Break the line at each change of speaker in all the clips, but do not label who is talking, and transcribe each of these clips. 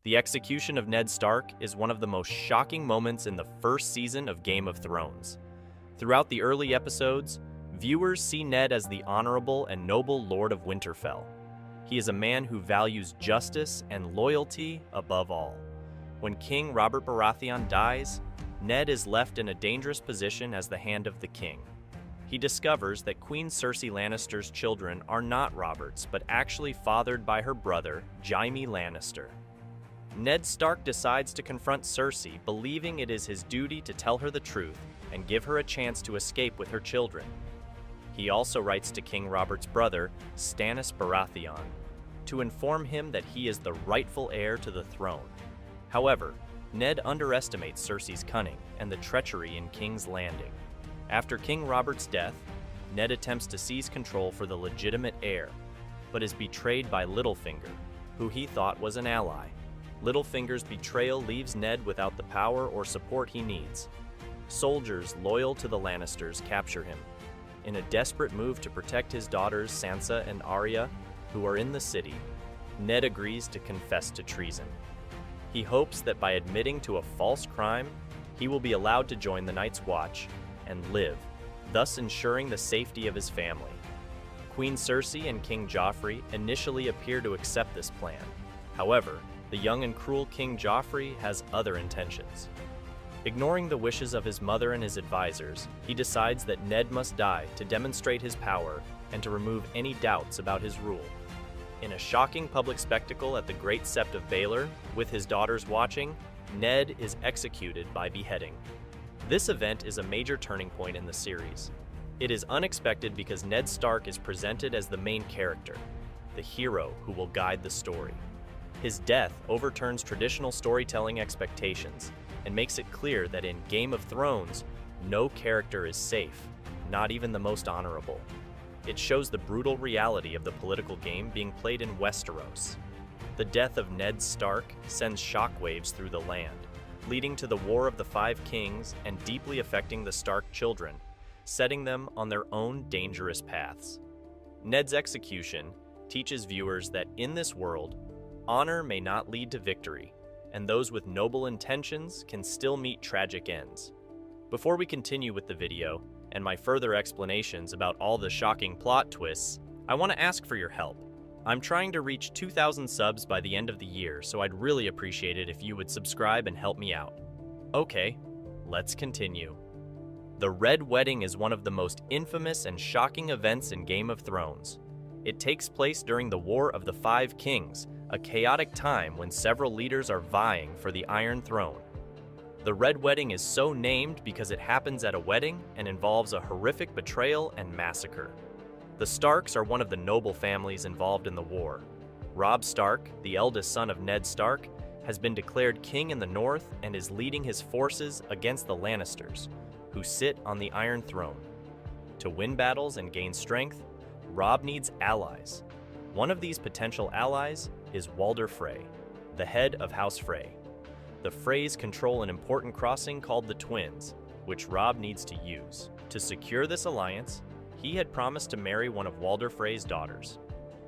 The execution of Ned Stark is one of the most shocking moments in the first season of Game of Thrones. Throughout the early episodes, viewers see Ned as the honorable and noble Lord of Winterfell. He is a man who values justice and loyalty above all. When King Robert Baratheon dies, Ned is left in a dangerous position as the Hand of the King. He discovers that Queen Cersei Lannister's children are not Robert's, but actually fathered by her brother, Jaime Lannister. Ned Stark decides to confront Cersei, believing it is his duty to tell her the truth and give her a chance to escape with her children. He also writes to King Robert's brother, Stannis Baratheon, to inform him that he is the rightful heir to the throne. However, Ned underestimates Cersei's cunning and the treachery in King's Landing. After King Robert's death, Ned attempts to seize control for the legitimate heir, but is betrayed by Littlefinger, who he thought was an ally. Littlefinger's betrayal leaves Ned without the power or support he needs. Soldiers loyal to the Lannisters capture him. In a desperate move to protect his daughters Sansa and Arya, who are in the city, Ned agrees to confess to treason. He hopes that by admitting to a false crime, he will be allowed to join the Night's Watch and live, thus ensuring the safety of his family. Queen Cersei and King Joffrey initially appear to accept this plan. However, the young and cruel King Joffrey has other intentions. Ignoring the wishes of his mother and his advisors, he decides that Ned must die to demonstrate his power and to remove any doubts about his rule. In a shocking public spectacle at the Great Sept of Baelor, with his daughters watching, Ned is executed by beheading. This event is a major turning point in the series. It is unexpected because Ned Stark is presented as the main character, the hero who will guide the story. His death overturns traditional storytelling expectations and makes it clear that in Game of Thrones, no character is safe, not even the most honorable. It shows the brutal reality of the political game being played in Westeros. The death of Ned Stark sends shockwaves through the land, leading to the War of the Five Kings and deeply affecting the Stark children, setting them on their own dangerous paths. Ned's execution teaches viewers that in this world, honor may not lead to victory, and those with noble intentions can still meet tragic ends. Before we continue with the video, and my further explanations about all the shocking plot twists, I want to ask for your help. I'm trying to reach 2,000 subs by the end of the year, so I'd really appreciate it if you would subscribe and help me out. Okay, let's continue. The Red Wedding is one of the most infamous and shocking events in Game of Thrones. It takes place during the War of the Five Kings, a chaotic time when several leaders are vying for the Iron Throne. The Red Wedding is so named because it happens at a wedding and involves a horrific betrayal and massacre. The Starks are one of the noble families involved in the war. Robb Stark, the eldest son of Ned Stark, has been declared king in the north and is leading his forces against the Lannisters, who sit on the Iron Throne. To win battles and gain strength, Robb needs allies. One of these potential allies is Walder Frey, the head of House Frey. The Freys control an important crossing called the Twins, which Robb needs to use. To secure this alliance, he had promised to marry one of Walder Frey's daughters.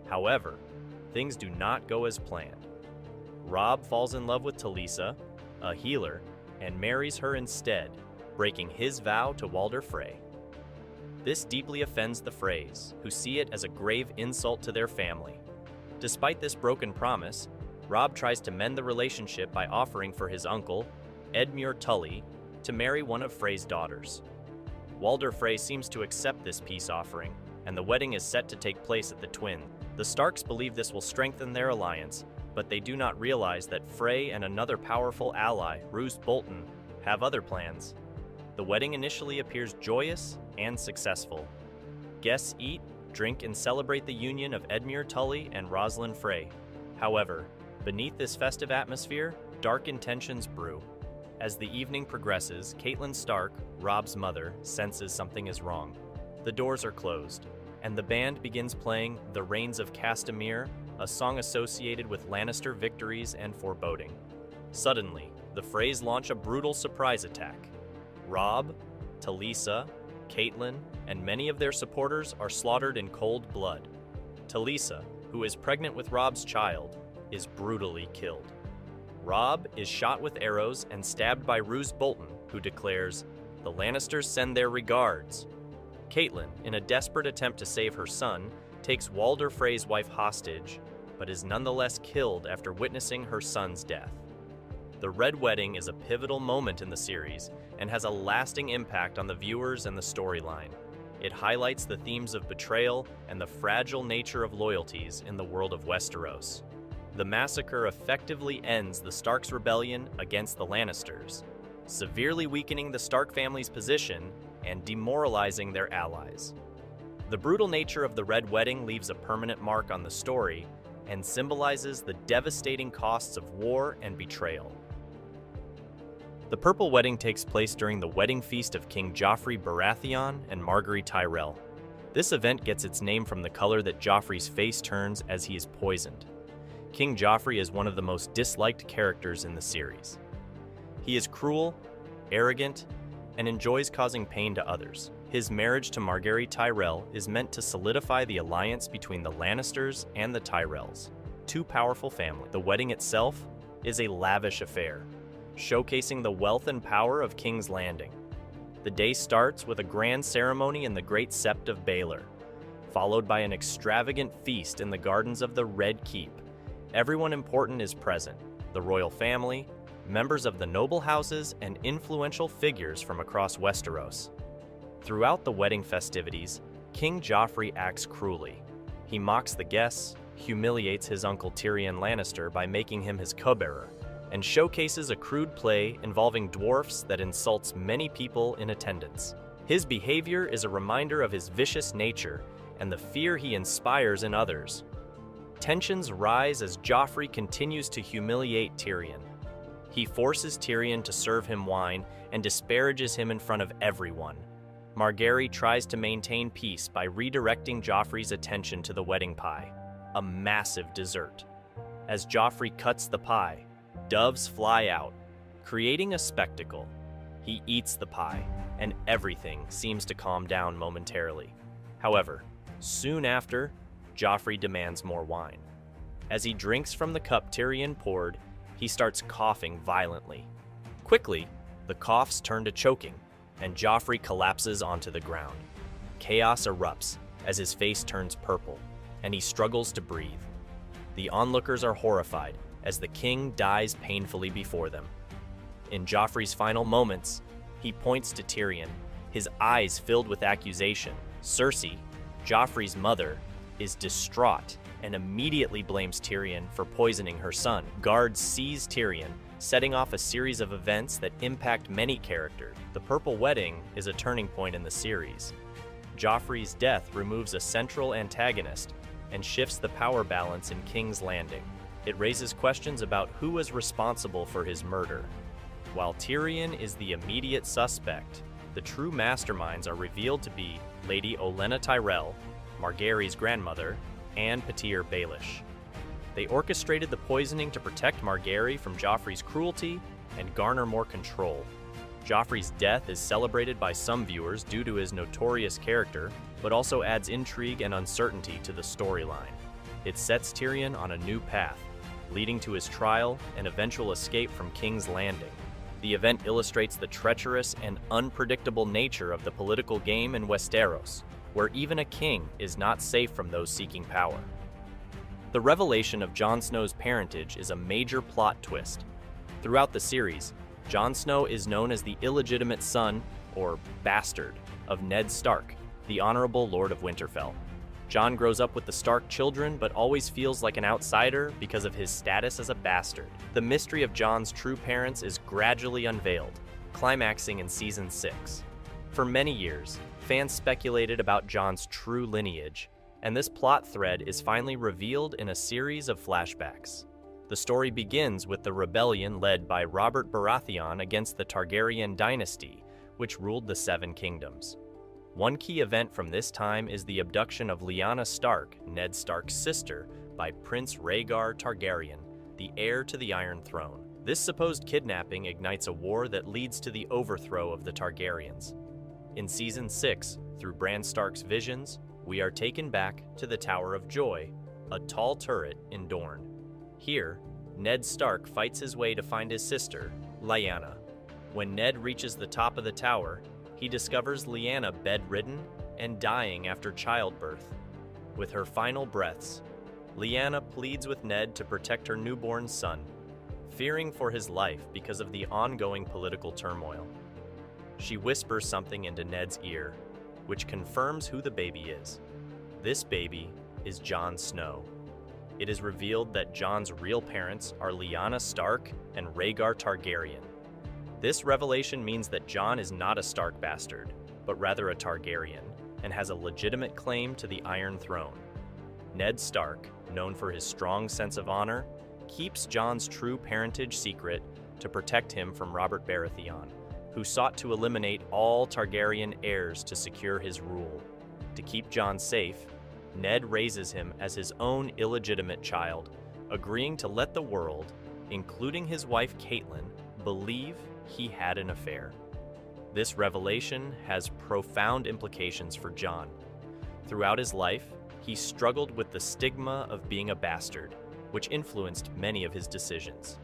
However, things do not go as planned. Robb falls in love with Talisa, a healer, and marries her instead, breaking his vow to Walder Frey. This deeply offends the Freys, who see it as a grave insult to their family. Despite this broken promise, Robb tries to mend the relationship by offering for his uncle, Edmure Tully, to marry one of Frey's daughters. Walder Frey seems to accept this peace offering, and the wedding is set to take place at the Twins. The Starks believe this will strengthen their alliance, but they do not realize that Frey and another powerful ally, Roose Bolton, have other plans. The wedding initially appears joyous and successful. Guests eat, drink, and celebrate the union of Edmure Tully and Rosalind Frey. However, beneath this festive atmosphere, dark intentions brew. As the evening progresses, Catelyn Stark, Robb's mother, senses something is wrong. The doors are closed, and the band begins playing The Rains of Castamere, a song associated with Lannister victories and foreboding. Suddenly, the Freys launch a brutal surprise attack. Robb, Talisa, Catelyn, and many of their supporters are slaughtered in cold blood. Talisa, who is pregnant with Robb's child, is brutally killed. Robb is shot with arrows and stabbed by Roose Bolton, who declares, "The Lannisters send their regards." Catelyn, in a desperate attempt to save her son, takes Walder Frey's wife hostage, but is nonetheless killed after witnessing her son's death. The Red Wedding is a pivotal moment in the series and has a lasting impact on the viewers and the storyline. It highlights the themes of betrayal and the fragile nature of loyalties in the world of Westeros. The massacre effectively ends the Starks' rebellion against the Lannisters, severely weakening the Stark family's position and demoralizing their allies. The brutal nature of the Red Wedding leaves a permanent mark on the story and symbolizes the devastating costs of war and betrayal. The Purple Wedding takes place during the wedding feast of King Joffrey Baratheon and Margaery Tyrell. This event gets its name from the color that Joffrey's face turns as he is poisoned. King Joffrey is one of the most disliked characters in the series. He is cruel, arrogant, and enjoys causing pain to others. His marriage to Margaery Tyrell is meant to solidify the alliance between the Lannisters and the Tyrells, two powerful families. The wedding itself is a lavish affair, showcasing the wealth and power of King's Landing. The day starts with a grand ceremony in the Great Sept of Baelor, followed by an extravagant feast in the gardens of the Red Keep. Everyone important is present: the royal family, members of the noble houses, and influential figures from across Westeros. Throughout the wedding festivities, King Joffrey acts cruelly. He mocks the guests, humiliates his uncle Tyrion Lannister by making him his cupbearer, and showcases a crude play involving dwarfs that insults many people in attendance. His behavior is a reminder of his vicious nature and the fear he inspires in others. Tensions rise as Joffrey continues to humiliate Tyrion. He forces Tyrion to serve him wine and disparages him in front of everyone. Margaery tries to maintain peace by redirecting Joffrey's attention to the wedding pie, a massive dessert. As Joffrey cuts the pie, doves fly out, creating a spectacle. He eats the pie, and everything seems to calm down momentarily. However, soon after, Joffrey demands more wine. As he drinks from the cup Tyrion poured, he starts coughing violently. Quickly, the coughs turn to choking, and Joffrey collapses onto the ground. Chaos erupts as his face turns purple, and he struggles to breathe. The onlookers are horrified as the king dies painfully before them. In Joffrey's final moments, he points to Tyrion, his eyes filled with accusation. Cersei, Joffrey's mother, is distraught and immediately blames Tyrion for poisoning her son. Guards seize Tyrion, setting off a series of events that impact many characters. The Purple Wedding is a turning point in the series. Joffrey's death removes a central antagonist and shifts the power balance in King's Landing. It raises questions about who was responsible for his murder. While Tyrion is the immediate suspect, the true masterminds are revealed to be Lady Olenna Tyrell, Margaery's grandmother, and Petyr Baelish. They orchestrated the poisoning to protect Margaery from Joffrey's cruelty and garner more control. Joffrey's death is celebrated by some viewers due to his notorious character, but also adds intrigue and uncertainty to the storyline. It sets Tyrion on a new path, leading to his trial and eventual escape from King's Landing. The event illustrates the treacherous and unpredictable nature of the political game in Westeros, where even a king is not safe from those seeking power. The revelation of Jon Snow's parentage is a major plot twist. Throughout the series, Jon Snow is known as the illegitimate son, or bastard, of Ned Stark, the honorable Lord of Winterfell. Jon grows up with the Stark children, but always feels like an outsider because of his status as a bastard. The mystery of Jon's true parents is gradually unveiled, climaxing in Season 6. For many years, fans speculated about Jon's true lineage, and this plot thread is finally revealed in a series of flashbacks. The story begins with the rebellion led by Robert Baratheon against the Targaryen dynasty, which ruled the Seven Kingdoms. One key event from this time is the abduction of Lyanna Stark, Ned Stark's sister, by Prince Rhaegar Targaryen, the heir to the Iron Throne. This supposed kidnapping ignites a war that leads to the overthrow of the Targaryens. In Season 6, through Bran Stark's visions, we are taken back to the Tower of Joy, a tall turret in Dorne. Here, Ned Stark fights his way to find his sister, Lyanna. When Ned reaches the top of the tower, he discovers Lyanna bedridden and dying after childbirth. With her final breaths, Lyanna pleads with Ned to protect her newborn son, fearing for his life because of the ongoing political turmoil. She whispers something into Ned's ear, which confirms who the baby is. This baby is Jon Snow. It is revealed that Jon's real parents are Lyanna Stark and Rhaegar Targaryen. This revelation means that Jon is not a Stark bastard, but rather a Targaryen, and has a legitimate claim to the Iron Throne. Ned Stark, known for his strong sense of honor, keeps Jon's true parentage secret to protect him from Robert Baratheon, who sought to eliminate all Targaryen heirs to secure his rule. To keep Jon safe, Ned raises him as his own illegitimate child, agreeing to let the world, including his wife Catelyn, believe he had an affair. This revelation has profound implications for Jon. Throughout his life, he struggled with the stigma of being a bastard, which influenced many of his decisions.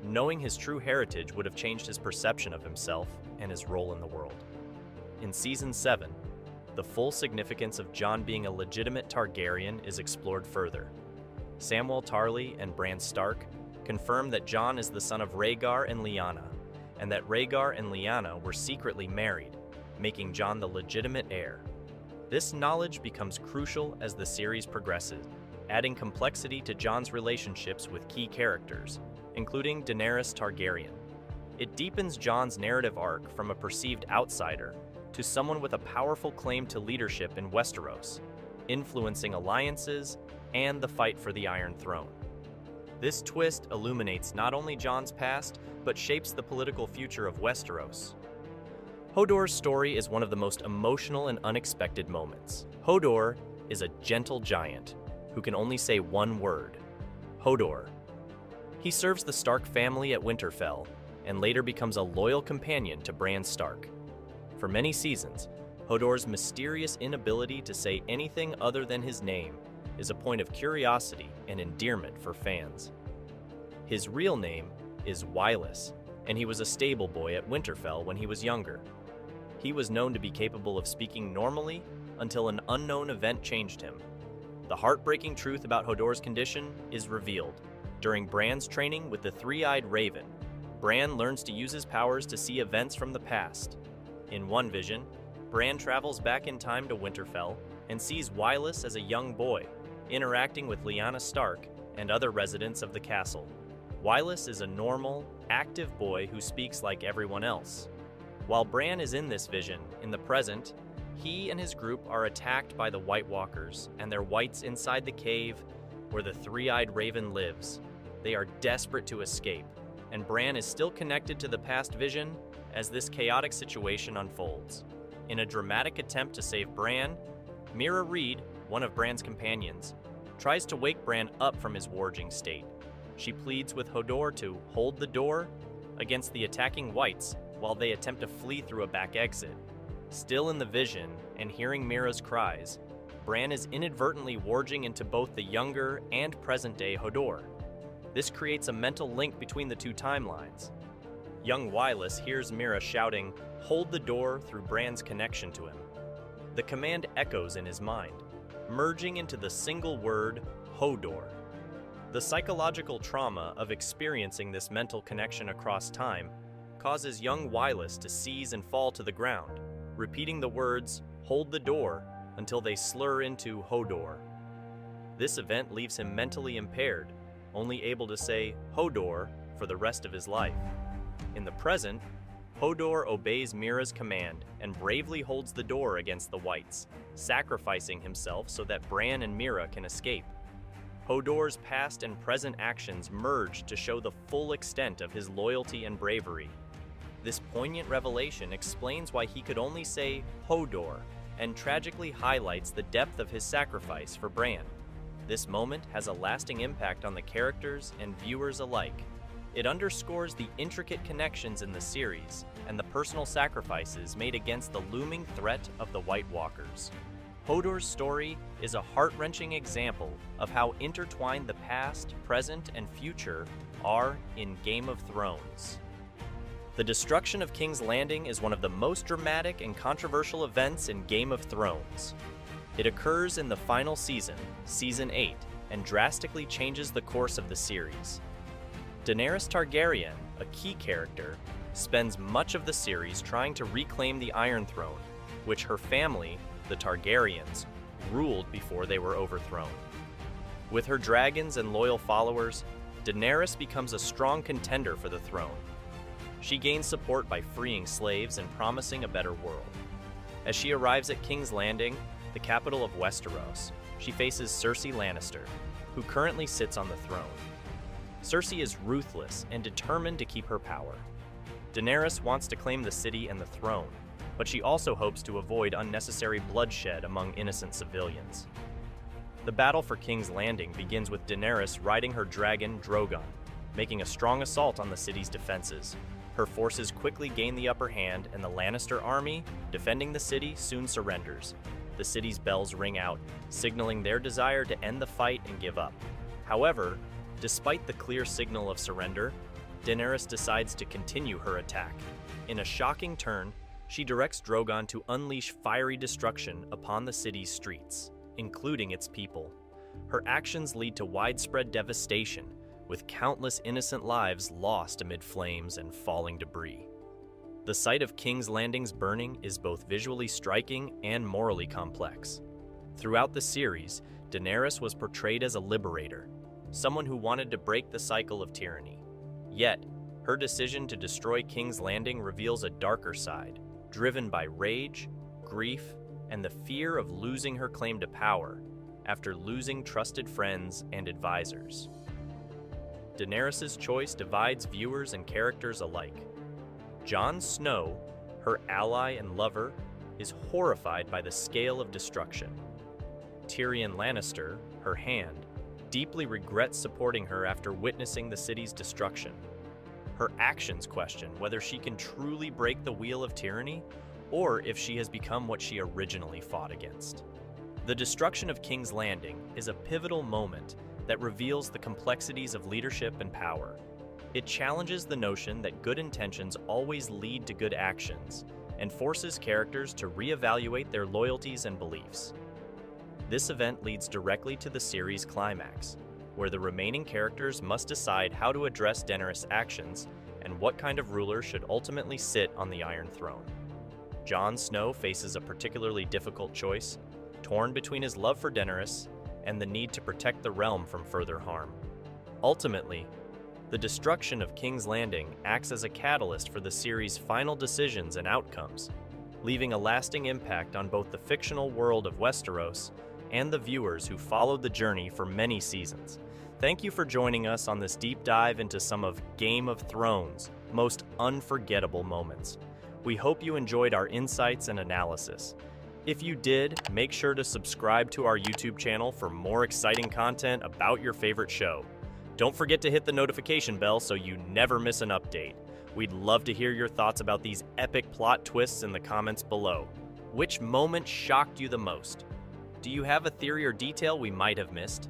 Knowing his true heritage would have changed his perception of himself and his role in the world. In Season 7, the full significance of Jon being a legitimate Targaryen is explored further. Samwell Tarly and Bran Stark confirm that Jon is the son of Rhaegar and Lyanna, and that Rhaegar and Lyanna were secretly married, making Jon the legitimate heir. This knowledge becomes crucial as the series progresses, adding complexity to Jon's relationships with key characters, including Daenerys Targaryen. It deepens Jon's narrative arc from a perceived outsider to someone with a powerful claim to leadership in Westeros, influencing alliances and the fight for the Iron Throne. This twist illuminates not only Jon's past, but shapes the political future of Westeros. Hodor's story is one of the most emotional and unexpected moments. Hodor is a gentle giant who can only say one word: Hodor. He serves the Stark family at Winterfell and later becomes a loyal companion to Bran Stark. For many seasons, Hodor's mysterious inability to say anything other than his name is a point of curiosity and endearment for fans. His real name is Wyllis, and he was a stable boy at Winterfell when he was younger. He was known to be capable of speaking normally until an unknown event changed him. The heartbreaking truth about Hodor's condition is revealed during Bran's training with the Three-Eyed Raven. Bran learns to use his powers to see events from the past. In one vision, Bran travels back in time to Winterfell and sees Wyllis as a young boy, interacting with Lyanna Stark and other residents of the castle. Wyllis is a normal, active boy who speaks like everyone else. While Bran is in this vision, in the present, he and his group are attacked by the White Walkers and their whites inside the cave where the Three-Eyed Raven lives. They are desperate to escape, and Bran is still connected to the past vision as this chaotic situation unfolds. In a dramatic attempt to save Bran, Mira Reed, one of Bran's companions, tries to wake Bran up from his warging state. She pleads with Hodor to hold the door against the attacking whites while they attempt to flee through a back exit. Still in the vision and hearing Mira's cries, Bran is inadvertently warging into both the younger and present-day Hodor. This creates a mental link between the two timelines. Young Wyllis hears Mira shouting, "Hold the door," through Bran's connection to him. The command echoes in his mind, merging into the single word, Hodor. The psychological trauma of experiencing this mental connection across time causes young Wyllis to seize and fall to the ground, repeating the words, "Hold the door," until they slur into Hodor. This event leaves him mentally impaired, only able to say Hodor for the rest of his life. In the present, Hodor obeys Mira's command and bravely holds the door against the whites, sacrificing himself so that Bran and Mira can escape. Hodor's past and present actions merge to show the full extent of his loyalty and bravery. This poignant revelation explains why he could only say Hodor and tragically highlights the depth of his sacrifice for Bran. This moment has a lasting impact on the characters and viewers alike. It underscores the intricate connections in the series and the personal sacrifices made against the looming threat of the White Walkers. Hodor's story is a heart-wrenching example of how intertwined the past, present, and future are in Game of Thrones. The destruction of King's Landing is one of the most dramatic and controversial events in Game of Thrones. It occurs in the final season, Season 8, and drastically changes the course of the series. Daenerys Targaryen, a key character, spends much of the series trying to reclaim the Iron Throne, which her family, the Targaryens, ruled before they were overthrown. With her dragons and loyal followers, Daenerys becomes a strong contender for the throne. She gains support by freeing slaves and promising a better world. As she arrives at King's Landing, the capital of Westeros, she faces Cersei Lannister, who currently sits on the throne. Cersei is ruthless and determined to keep her power. Daenerys wants to claim the city and the throne, but she also hopes to avoid unnecessary bloodshed among innocent civilians. The battle for King's Landing begins with Daenerys riding her dragon Drogon, making a strong assault on the city's defenses. Her forces quickly gain the upper hand, and the Lannister army, defending the city, soon surrenders. The city's bells ring out, signaling their desire to end the fight and give up. However, despite the clear signal of surrender, Daenerys decides to continue her attack. In a shocking turn, she directs Drogon to unleash fiery destruction upon the city's streets, including its people. Her actions lead to widespread devastation, with countless innocent lives lost amid flames and falling debris. The sight of King's Landing's burning is both visually striking and morally complex. Throughout the series, Daenerys was portrayed as a liberator, someone who wanted to break the cycle of tyranny. Yet, her decision to destroy King's Landing reveals a darker side, driven by rage, grief, and the fear of losing her claim to power after losing trusted friends and advisors. Daenerys' choice divides viewers and characters alike. Jon Snow, her ally and lover, is horrified by the scale of destruction. Tyrion Lannister, her hand, deeply regrets supporting her after witnessing the city's destruction. Her actions question whether she can truly break the wheel of tyranny or if she has become what she originally fought against. The destruction of King's Landing is a pivotal moment that reveals the complexities of leadership and power. It challenges the notion that good intentions always lead to good actions and forces characters to reevaluate their loyalties and beliefs. This event leads directly to the series' climax, where the remaining characters must decide how to address Daenerys' actions and what kind of ruler should ultimately sit on the Iron Throne. Jon Snow faces a particularly difficult choice, torn between his love for Daenerys and the need to protect the realm from further harm. Ultimately, the destruction of King's Landing acts as a catalyst for the series' final decisions and outcomes, leaving a lasting impact on both the fictional world of Westeros and the viewers who followed the journey for many seasons. Thank you for joining us on this deep dive into some of Game of Thrones' most unforgettable moments. We hope you enjoyed our insights and analysis. If you did, make sure to subscribe to our YouTube channel for more exciting content about your favorite show. Don't forget to hit the notification bell so you never miss an update. We'd love to hear your thoughts about these epic plot twists in the comments below. Which moment shocked you the most? Do you have a theory or detail we might have missed?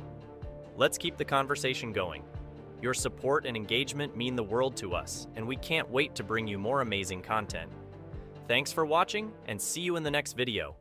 Let's keep the conversation going. Your support and engagement mean the world to us, and we can't wait to bring you more amazing content. Thanks for watching, and see you in the next video.